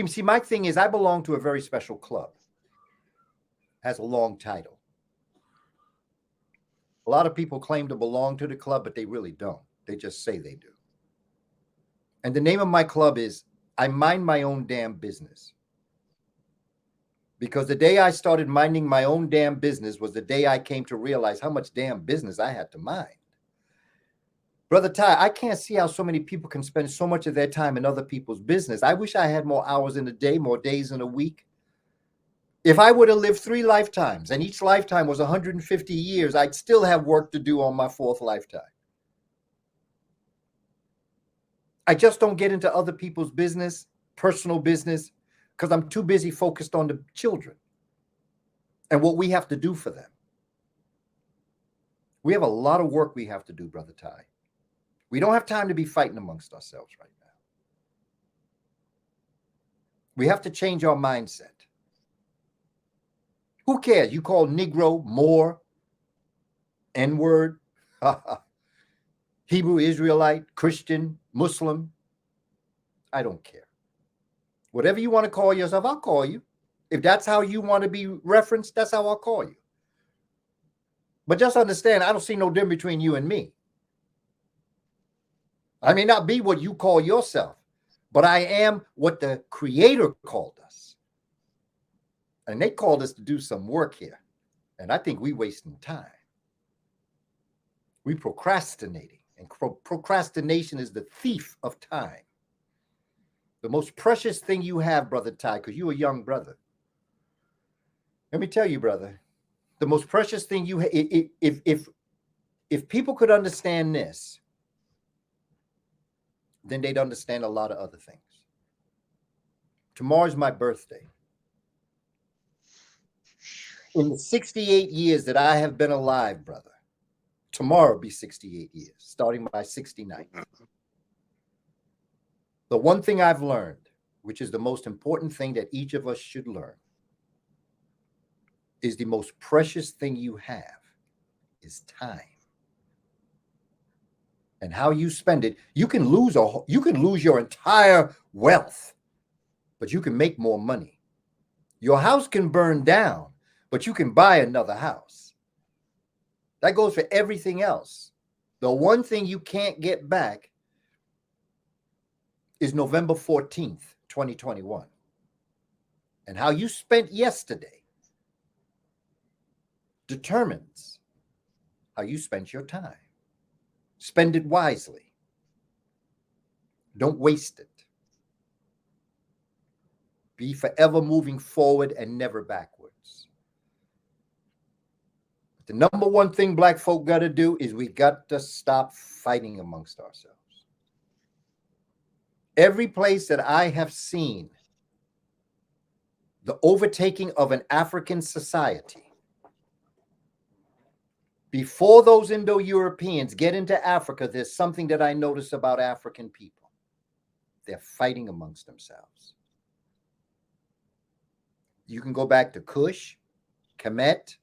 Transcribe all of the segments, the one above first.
See, my thing is I belong to a very special club. Has a long title. A lot of people claim to belong to the club, but they really don't. They just say they do. And the name of my club is I Mind My Own Damn Business. Because the day I started minding my own damn business was the day I came to realize how much damn business I had to mind. Brother Ty, I can't see how so many people can spend so much of their time in other people's business. I wish I had more hours in a day, more days in a week. If I would have lived 3 lifetimes and each lifetime was 150 years, I'd still have work to do on my 4th lifetime. I just don't get into other people's business, personal business, because I'm too busy focused on the children and what we have to do for them. We have a lot of work we have to do, Brother Ty. We don't have time to be fighting amongst ourselves right now. We have to change our mindset. Who cares? You call Negro, Moor, N-word, Hebrew Israelite, Christian, Muslim. I don't care. Whatever you want to call yourself, I'll call you. If that's how you want to be referenced, that's how I'll call you. But just understand, I don't see no difference between you and me. I may not be what you call yourself, but I am what the Creator called us. And they called us to do some work here. And I think we're wasting time. We're procrastinating. And procrastination is the thief of time. The most precious thing you have, Brother Ty, because you're a young brother. Let me tell you, brother, the most precious thing you have, if people could understand this, then they'd understand a lot of other things. Tomorrow's my birthday. In the 68 years that I have been alive, brother, tomorrow will be 68 years, starting by 69. The one thing I've learned, which is the most important thing that each of us should learn, is the most precious thing you have is time. And how you spend it, you can lose your entire wealth, but you can make more money. Your house can burn down, but you can buy another house. That goes for everything else. The one thing you can't get back is November 14th, 2021. And how you spent yesterday determines how you spent your time. Spend it wisely. Don't waste it. Be forever moving forward and never backwards. The number one thing black folk got to do is we got to stop fighting amongst ourselves. Every place that I have seen the overtaking of an African society, before those Indo-Europeans get into Africa, there's something that I notice about African people. They're fighting amongst themselves. You can go back to Kush, Kemet.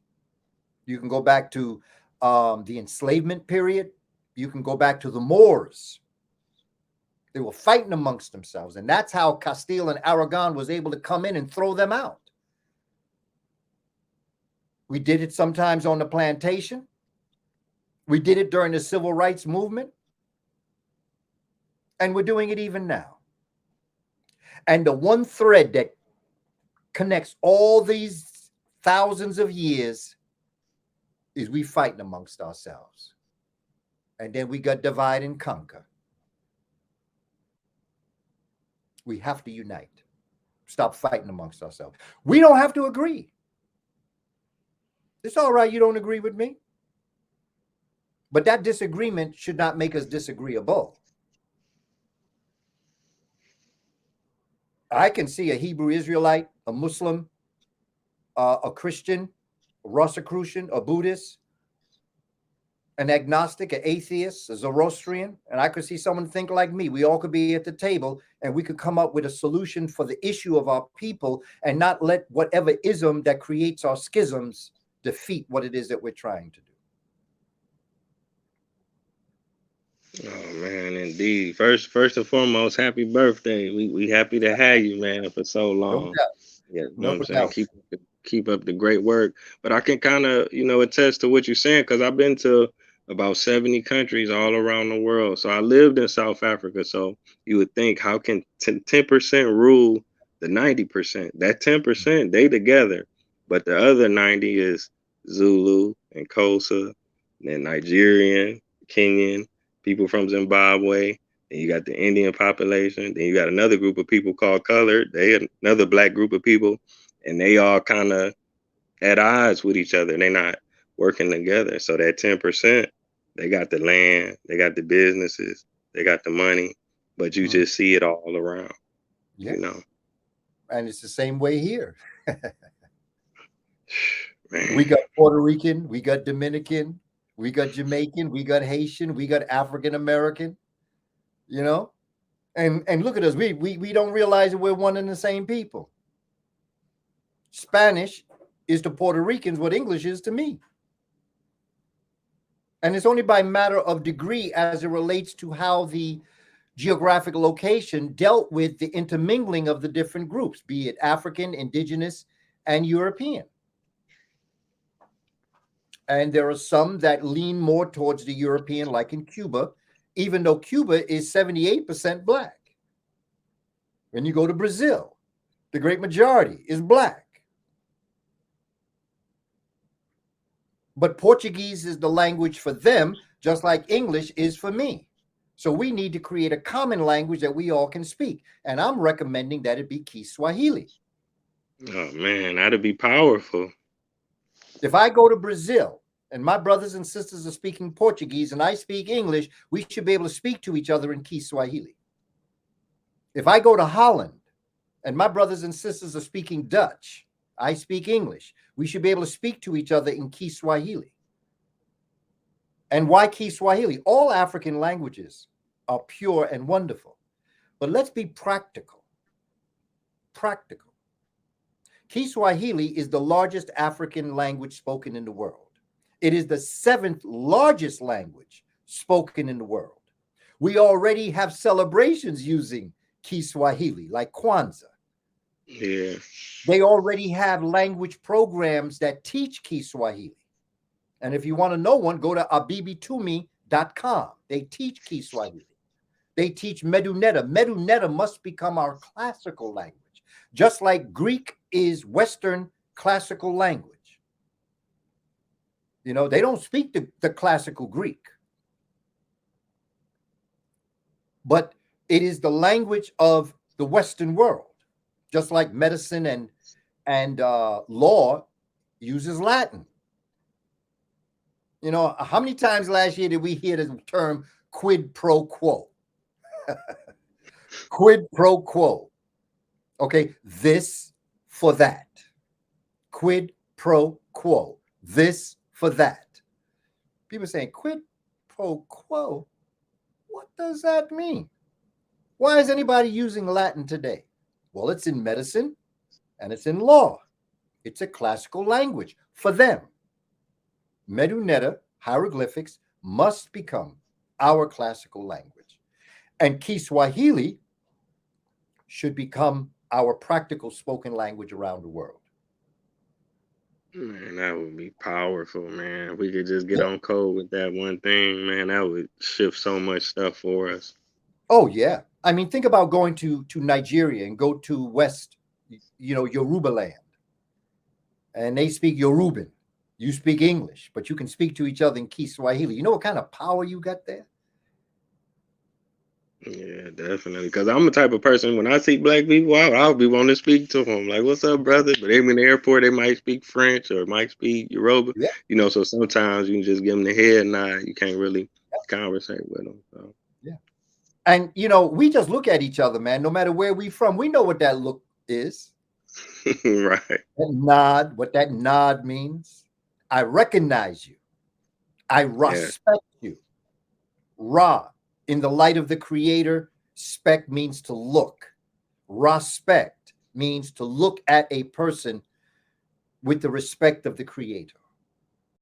You can go back to the enslavement period. You can go back to the Moors. They were fighting amongst themselves. And that's how Castile and Aragon was able to come in and throw them out. We did it sometimes on the plantation. We did it during the civil rights movement. And we're doing it even now. And the one thread that connects all these thousands of years is we fighting amongst ourselves. And then we got divide and conquer. We have to unite. Stop fighting amongst ourselves. We don't have to agree. It's all right, you don't agree with me. But that disagreement should not make us disagreeable. I can see a Hebrew Israelite, a Muslim, a Christian, a Rosicrucian, a Buddhist, an agnostic, an atheist, a Zoroastrian, and I could see someone think like me. We all could be at the table and we could come up with a solution for the issue of our people and not let whatever ism that creates our schisms defeat what it is that we're trying to do. Oh man, indeed. First and foremost, happy birthday. We happy to have you, man, for so No long. doubt. Yeah, you know what No I'm saying? doubt. Keep up the great work. But I can kind of, attest to what you're saying because I've been to about 70 countries all around the world. So I lived in South Africa. So you would think, how can 10% rule the 90%? That 10%, they together. But the other 90 is Zulu and Xhosa, and Nigerian, Kenyan, people from Zimbabwe. Then you got the Indian population. Then you got another group of people called colored. They another black group of people, and they all kind of at odds with each other. They're not working together. So that 10%, they got the land, they got the businesses, they got the money, but you Mhm. just see it all around. Yeah. You know, And it's the same way here. We man. got Puerto Rican, we got Dominican, we got Jamaican, we got Haitian, we got African American, you know? And look at us. We don't realize that we're one and the same people. Spanish is to Puerto Ricans what English is to me. And it's only by matter of degree as it relates to how the geographic location dealt with the intermingling of the different groups, be it African, indigenous, and European. And there are some that lean more towards the European, like in Cuba, even though Cuba is 78% black. When you go to Brazil, the great majority is black. But Portuguese is the language for them, just like English is for me. So we need to create a common language that we all can speak. And I'm recommending that it be Kiswahili. Oh man, that'd be powerful. If I go to Brazil and my brothers and sisters are speaking Portuguese and I speak English, we should be able to speak to each other in Kiswahili. If I go to Holland and my brothers and sisters are speaking Dutch, I speak English, we should be able to speak to each other in Kiswahili. And why Kiswahili? All African languages are pure and wonderful. But let's be practical. Practical. Kiswahili is the largest African language spoken in the world. It is the seventh largest language spoken in the world. We already have celebrations using Kiswahili, like Kwanzaa. Yeah. They already have language programs that teach Kiswahili. And if you want to know one, go to abibitumi.com. They teach Kiswahili. They teach Meduneta. Meduneta must become our classical language, just like Greek is Western classical language. You know, they don't speak the classical Greek, but it is the language of the Western world, just like medicine and law uses Latin. You know, how many times last year did we hear the term quid pro quo? Quid pro quo. Okay, this for that. Quid pro quo. This for that. People saying quid pro quo. What does that mean? Why is anybody using Latin today? Well, it's in medicine and it's in law. It's a classical language for them. Meduneta hieroglyphics must become our classical language. And Kiswahili should become our practical spoken language around the world. Man, that would be powerful, man. If we could just get Yeah. on code with that one thing, man, that would shift so much stuff for us. Oh yeah. I mean, think about going to Nigeria and go to West, Yoruba land, and they speak Yoruban. You speak English, but you can speak to each other in Kiswahili. You know what kind of power you got there? Yeah, definitely. Because I'm the type of person when I see black people, I'll be wanting to speak to them. Like, "What's up, brother?" But they in the airport, they might speak French or might speak Yoruba. Yeah, So sometimes you can just give them the head nod. You can't really conversate with them. So yeah. And we just look at each other, man. No matter where we from, we know what that look is. right, That nod, what that nod means. I recognize you. I yeah, respect you. Ra, in the light of the creator, spec means to look. Respect means to look at a person with the respect of the creator.